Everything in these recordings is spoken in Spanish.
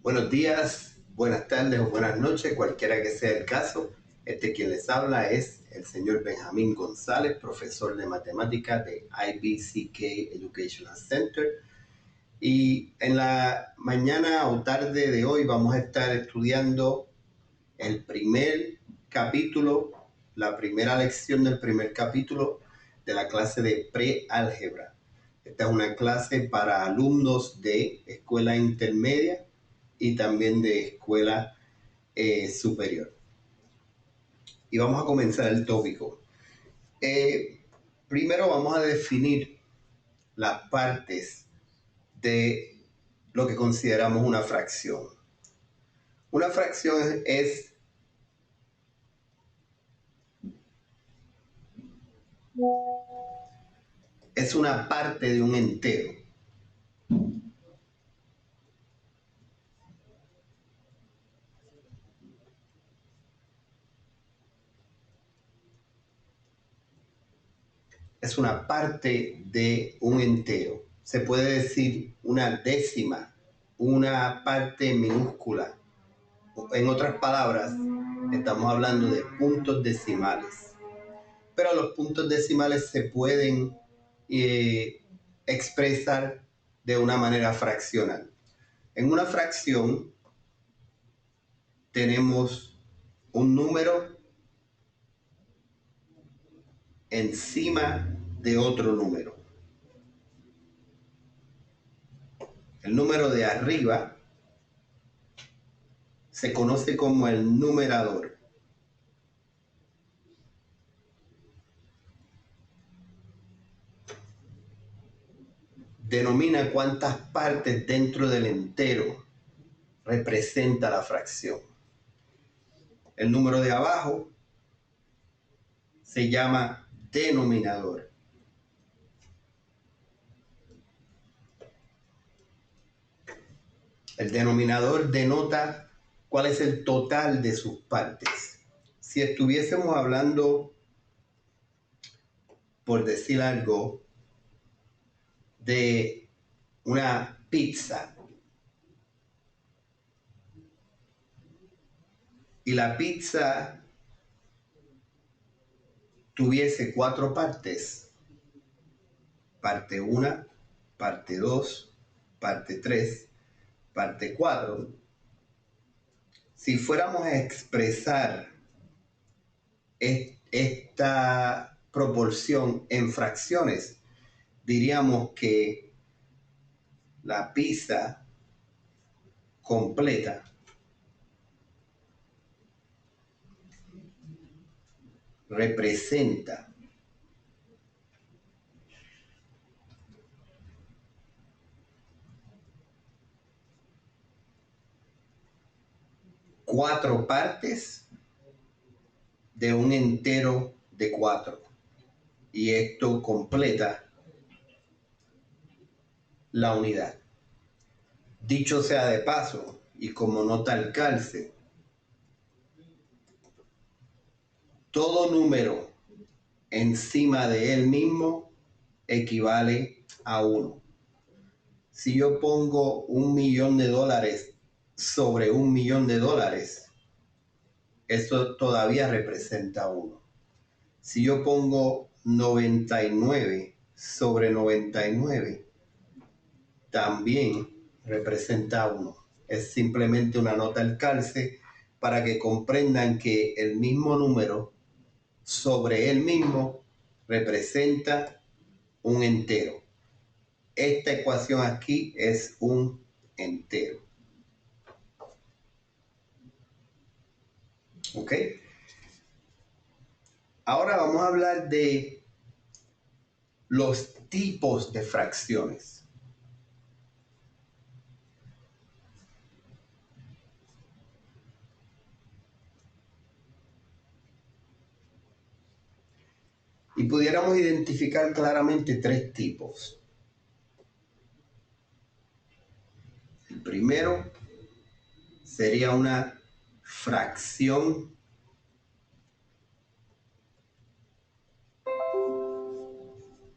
Buenos días, buenas tardes o buenas noches, cualquiera que sea el caso. Quien les habla es el señor Benjamín González, profesor de matemáticas de IBCK Educational Center. Y en la mañana o tarde de hoy vamos a estar estudiando el primer capítulo, la primera lección del primer capítulo de la clase de preálgebra. Esta es una clase para alumnos de escuela intermedia y también de escuela superior. Y vamos a comenzar el tópico. Primero vamos a definir las partes de lo que consideramos una fracción. Una fracción es una parte de un entero. Es una parte de un entero. Se puede decir una décima, una parte minúscula. En otras palabras, estamos hablando de puntos decimales. Pero los puntos decimales se pueden expresar de una manera fraccional. En una fracción tenemos un número encima de otro número. El número de arriba se conoce como el numerador. Denomina cuántas partes dentro del entero representa la fracción. El número de abajo se llama denominador. El denominador denota cuál es el total de sus partes. Si estuviésemos hablando, por decir algo, de una pizza, y la pizza tuviese 4 partes, parte 1, parte 2, parte 3, parte 4, si fuéramos a expresar esta proporción en fracciones, diríamos que la pizza completa representa cuatro partes de un entero de 4. Y esto completa la unidad. Dicho sea de paso, y como nota al calce, todo número encima de él mismo equivale a 1. Si yo pongo $1.000.000 sobre $1.000.000, eso todavía representa 1. Si yo pongo 99 sobre 99, también representa 1. Es simplemente una nota al calce para que comprendan que el mismo número sobre él mismo representa un entero. Esta ecuación aquí es un entero. ¿Ok? Ahora vamos a hablar de los tipos de fracciones. Y pudiéramos identificar claramente 3 tipos. El primero sería una fracción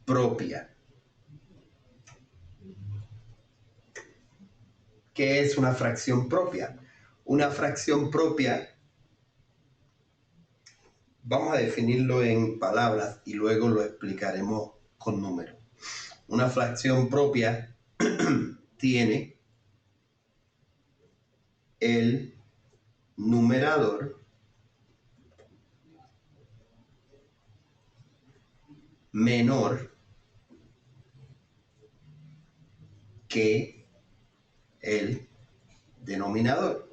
propia. ¿Qué es una fracción propia? Una fracción propia, vamos a definirlo en palabras y luego lo explicaremos con números. Una fracción propia tiene el numerador menor que el denominador.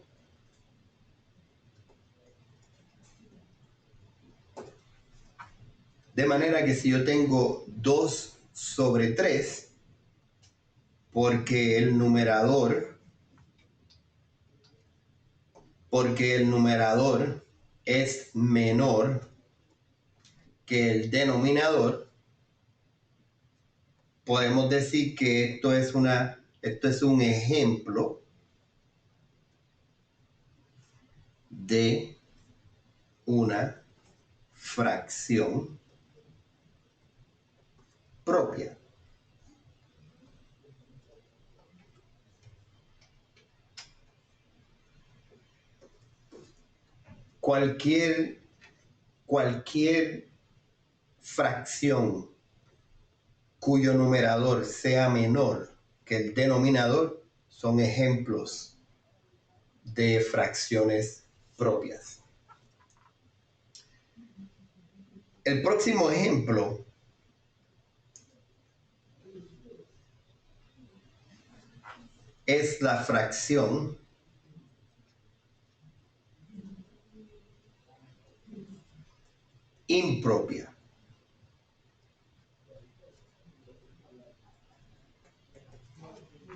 De manera que si yo tengo 2 sobre 3, porque el numerador es menor que el denominador, podemos decir que esto es un ejemplo de una fracción propia. Cualquier fracción cuyo numerador sea menor que el denominador son ejemplos de fracciones propias. El próximo ejemplo es la fracción impropia.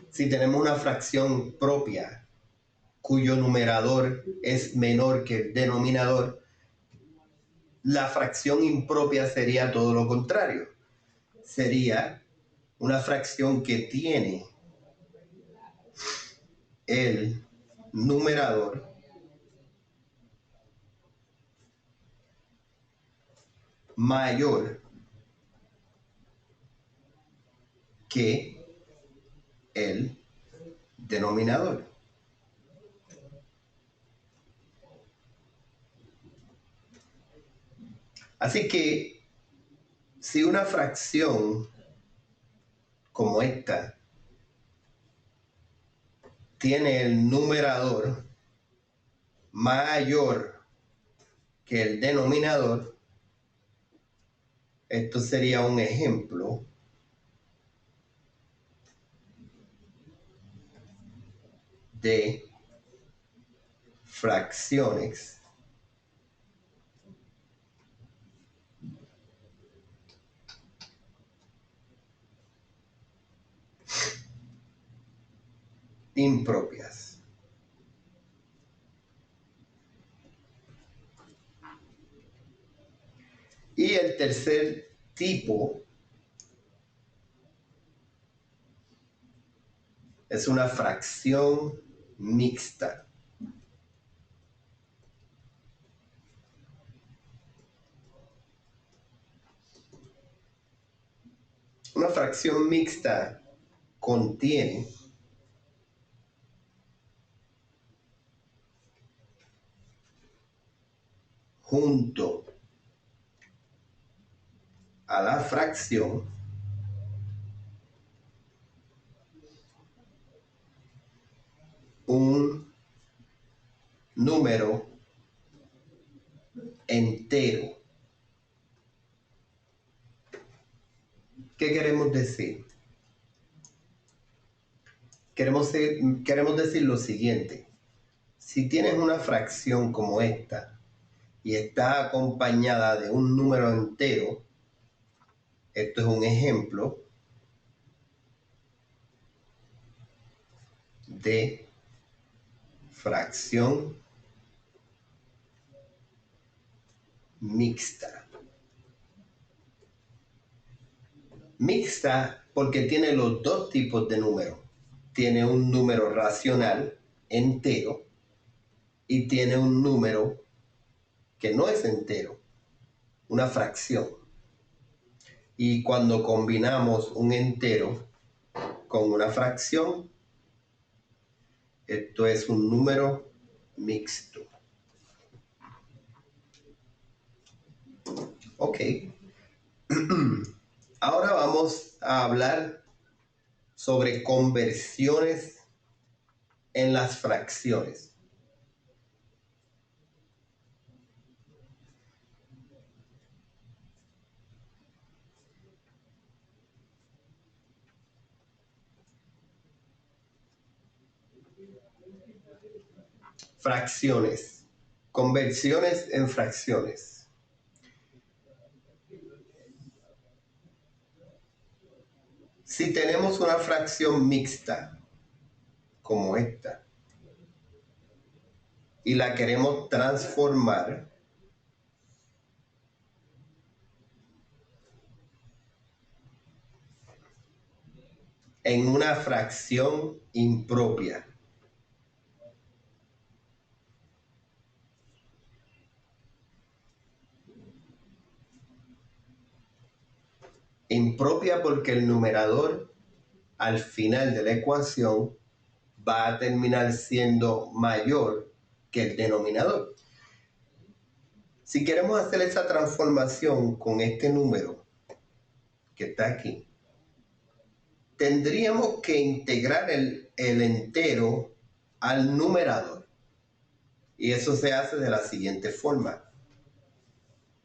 Si tenemos una fracción propia cuyo numerador es menor que el denominador, la fracción impropia sería todo lo contrario. Sería una fracción que tiene el numerador mayor que el denominador. Así que si una fracción como esta tiene el numerador mayor que el denominador, esto sería un ejemplo de fracciones impropias. Y el tercer tipo es una fracción mixta. Una fracción mixta contiene junto a la fracción un número entero. ¿Qué queremos decir? Queremos decir lo siguiente. Si tienes una fracción como esta y está acompañada de un número entero, esto es un ejemplo de fracción mixta. Mixta porque tiene los dos tipos de números. Tiene un número racional entero y tiene un número que no es entero, una fracción. Y cuando combinamos un entero con una fracción, Esto es un número mixto. Ok. Ahora vamos a hablar sobre conversiones en las fracciones. Fracciones. Conversiones en fracciones. Si tenemos una fracción mixta, como esta, y la queremos transformar en una fracción impropia. Impropia porque el numerador al final de la ecuación va a terminar siendo mayor que el denominador. Si queremos hacer esa transformación con este número que está aquí, tendríamos que integrar el entero al numerador. Y eso se hace de la siguiente forma.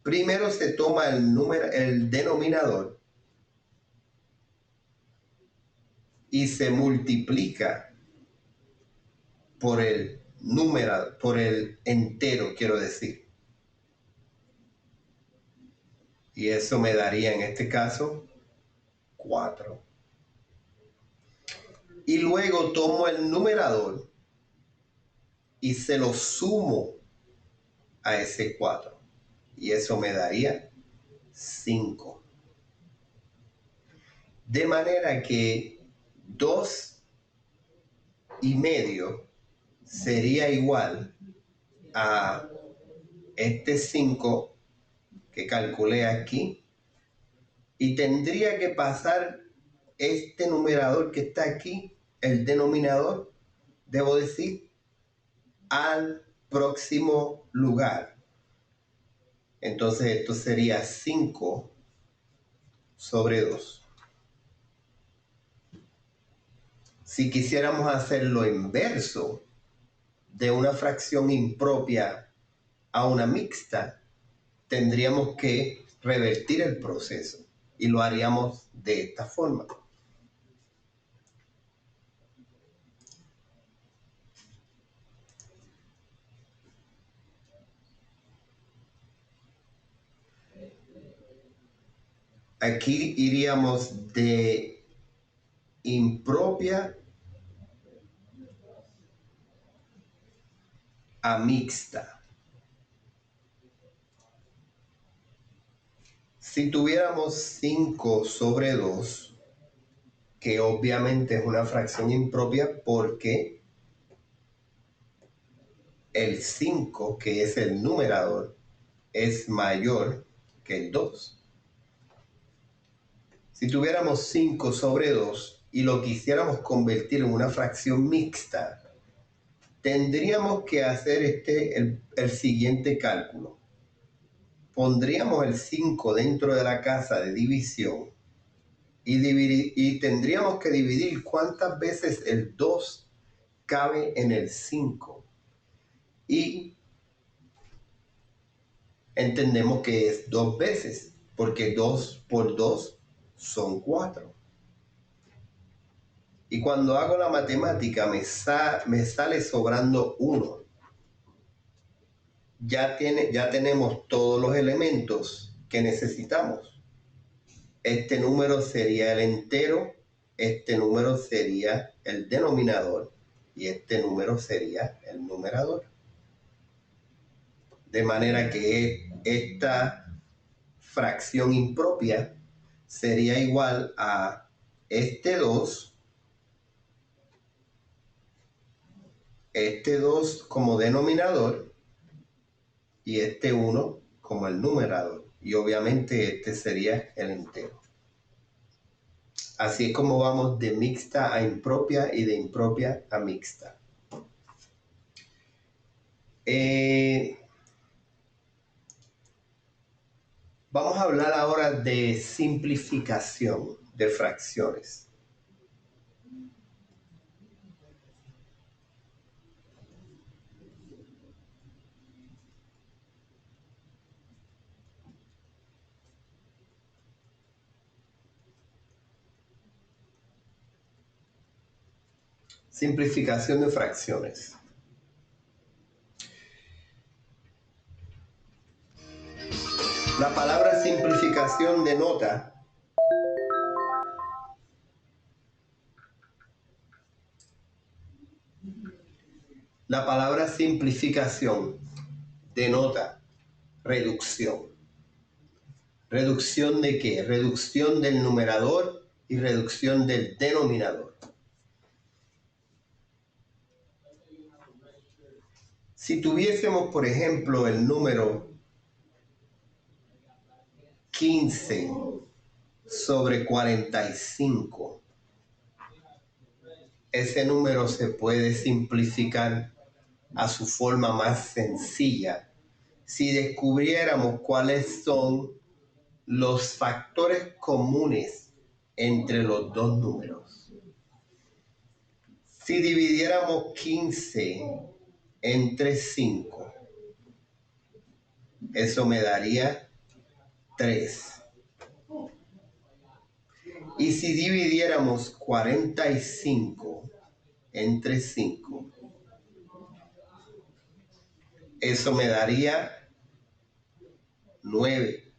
Primero se toma el denominador y se multiplica por el número, por el entero, quiero decir. Y eso me daría en este caso 4. Y luego tomo el numerador y se lo sumo a ese 4. Y eso me daría 5. De manera que 2,5 sería igual a este 5 que calculé aquí. Y tendría que pasar este numerador que está aquí, el denominador, debo decir, al próximo lugar. Entonces esto sería 5 sobre 2. Si quisiéramos hacer lo inverso de una fracción impropia a una mixta, tendríamos que revertir el proceso y lo haríamos de esta forma. Aquí iríamos de impropia a mixta. Si tuviéramos 5 sobre 2, que obviamente es una fracción impropia porque el 5, que es el numerador, es mayor que el 2. Si tuviéramos 5 sobre 2 y lo quisiéramos convertir en una fracción mixta, tendríamos que hacer el siguiente cálculo. Pondríamos el 5 dentro de la casa de división y tendríamos que dividir cuántas veces el 2 cabe en el 5. Y entendemos que es 2 veces, porque 2 por 2 son 4. Y cuando hago la matemática me sale sobrando 1. Ya tenemos todos los elementos que necesitamos. Este número sería el entero, este número sería el denominador y este número sería el numerador. De manera que esta fracción impropia sería igual a este 2 como denominador y este 1 como el numerador. Y obviamente este sería el entero. Así es como vamos de mixta a impropia y de impropia a mixta. Vamos a hablar ahora de simplificación de fracciones. Simplificación de fracciones. La palabra simplificación denota reducción. ¿Reducción de qué? Reducción del numerador y reducción del denominador. Si tuviésemos, por ejemplo, el número 15 sobre 45, ese número se puede simplificar a su forma más sencilla si descubriéramos cuáles son los factores comunes entre los dos números. Si dividiéramos 15 entre 5, eso me daría 3. Y si dividiéramos 45 entre 5, eso me daría 9.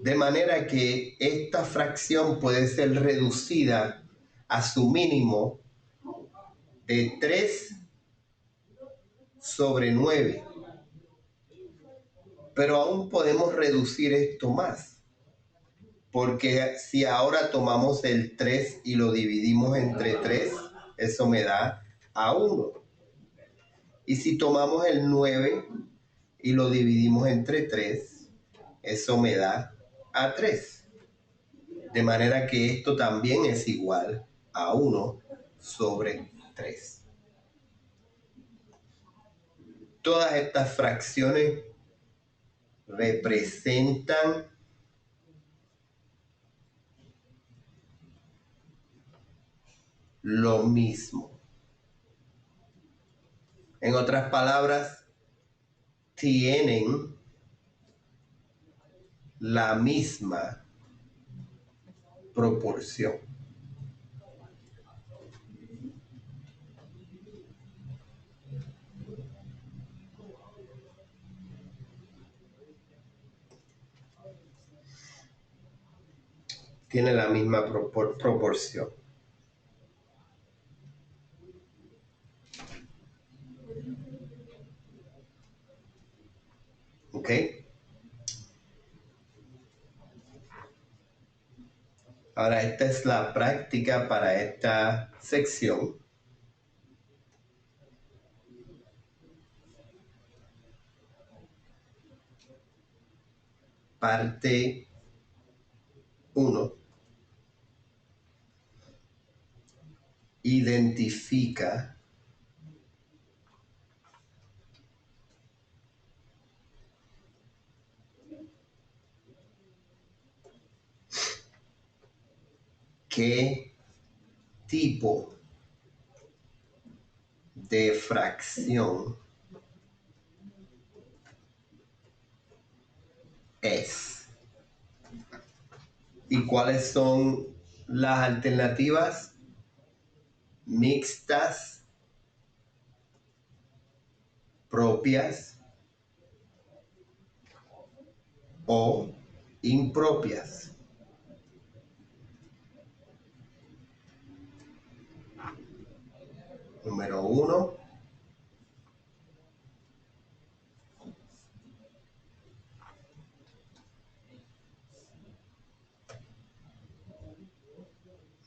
De manera que esta fracción puede ser reducida a su mínimo de 3 sobre 9. Pero aún podemos reducir esto más, porque si ahora tomamos el 3 y lo dividimos entre 3, eso me da a 1. Y si tomamos el 9 y lo dividimos entre 3, eso me da a 3. De manera que esto también es igual a 1 sobre 3. Todas estas fracciones representan lo mismo. En otras palabras, tienen la misma proporción. Tienen la misma proporción. ¿Ok? Ahora, esta es la práctica para esta sección. Parte 1. Identifica qué tipo de fracción es y cuáles son las alternativas mixtas, propias o impropias. Número 1.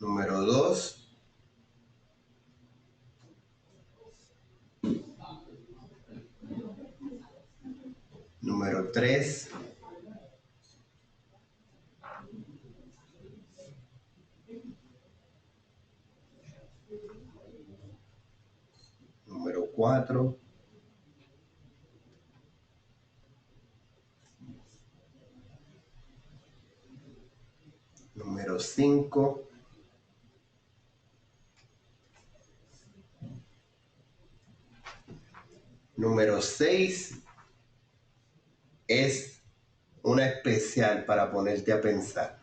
Número 2. Número 3. 4, número 5, número 6 es una especial para ponerte a pensar.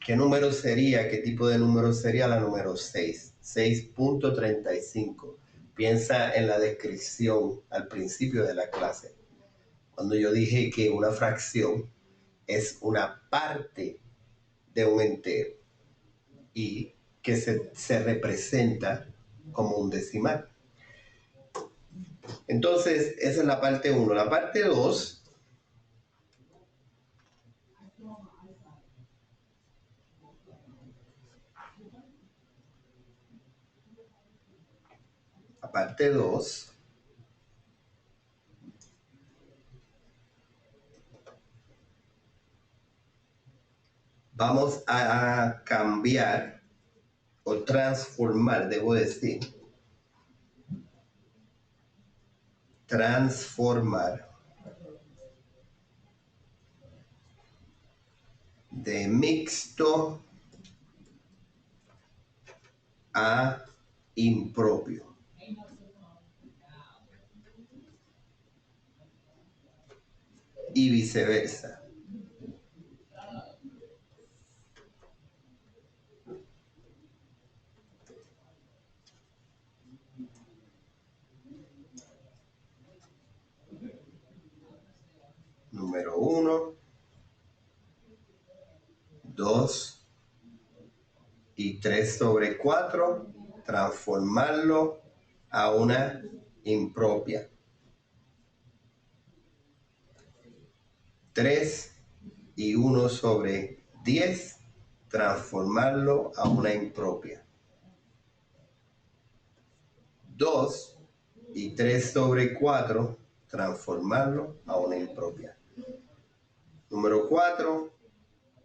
¿Qué número sería? ¿Qué tipo de número sería la número 6? 6.35. Piensa en la descripción al principio de la clase, cuando yo dije que una fracción es una parte de un entero y que se representa como un decimal. Entonces, esa es la parte 1. La parte 2, la parte 2 vamos a cambiar o transformar, debo decir, transformar de mixto a impropio. Y viceversa. Número 1, 2 y 3 sobre 4, transformarlo a una impropia. 3 y 1 sobre 10, transformarlo a una impropia. 2 y 3 sobre 4, transformarlo a una impropia. Número 4,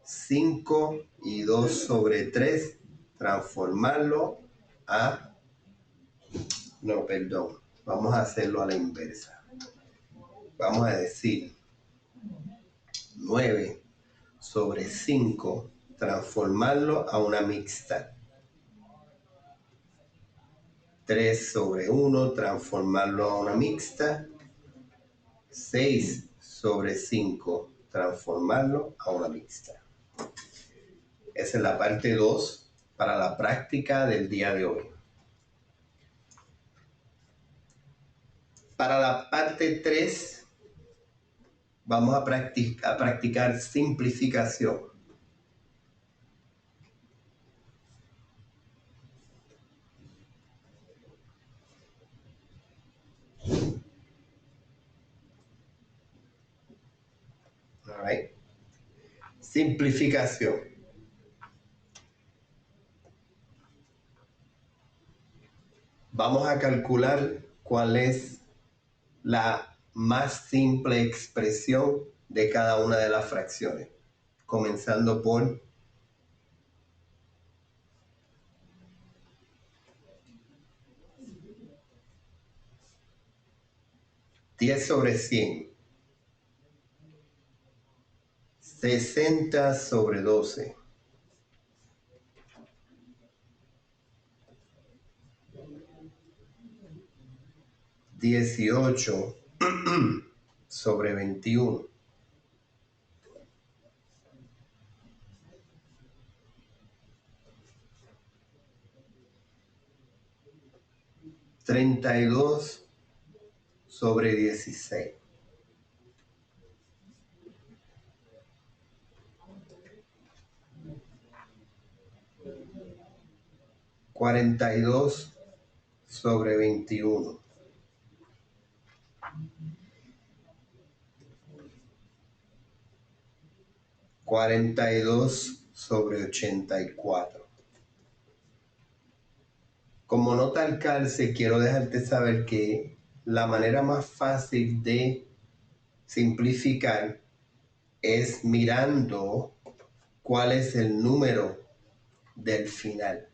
5 y 2 sobre 3, transformarlo a... No, perdón, vamos a hacerlo a la inversa. Vamos a decir 9 sobre 5, transformarlo a una mixta. 3 sobre 1, transformarlo a una mixta. 6 sobre 5, transformarlo a una mixta. Esa es la parte 2 para la práctica del día de hoy. Para la parte 3 vamos a practicar simplificación. All right. Simplificación. Vamos a calcular cuál es la más simple expresión de cada una de las fracciones, comenzando por 10 sobre 100, 60 sobre 12, 18 sobre 21, 32 sobre 16, 42 sobre 21, 42 sobre 84. Como nota al calce, quiero dejarte saber que la manera más fácil de simplificar es mirando cuál es el número del final.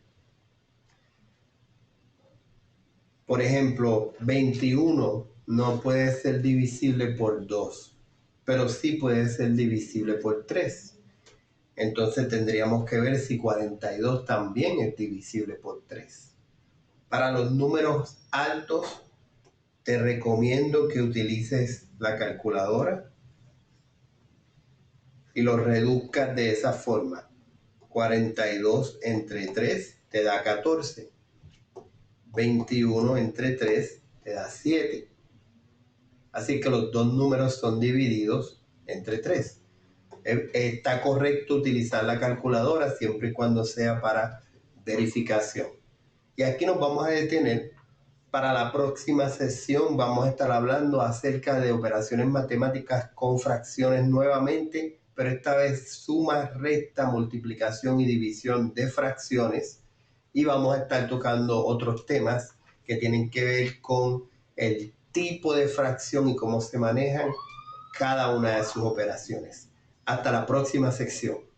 Por ejemplo, 21 no puede ser divisible por 2, pero sí puede ser divisible por 3. Entonces tendríamos que ver si 42 también es divisible por 3. Para los números altos, te recomiendo que utilices la calculadora y los reduzcas de esa forma. 42 entre 3 te da 14. 21 entre 3 te da 7. Así que los dos números son divididos entre 3. Está correcto utilizar la calculadora siempre y cuando sea para verificación. Y aquí nos vamos a detener. Para la próxima sesión vamos a estar hablando acerca de operaciones matemáticas con fracciones nuevamente, pero esta vez suma, resta, multiplicación y división de fracciones. Y vamos a estar tocando otros temas que tienen que ver con el tipo de fracción y cómo se manejan cada una de sus operaciones. Hasta la próxima sección.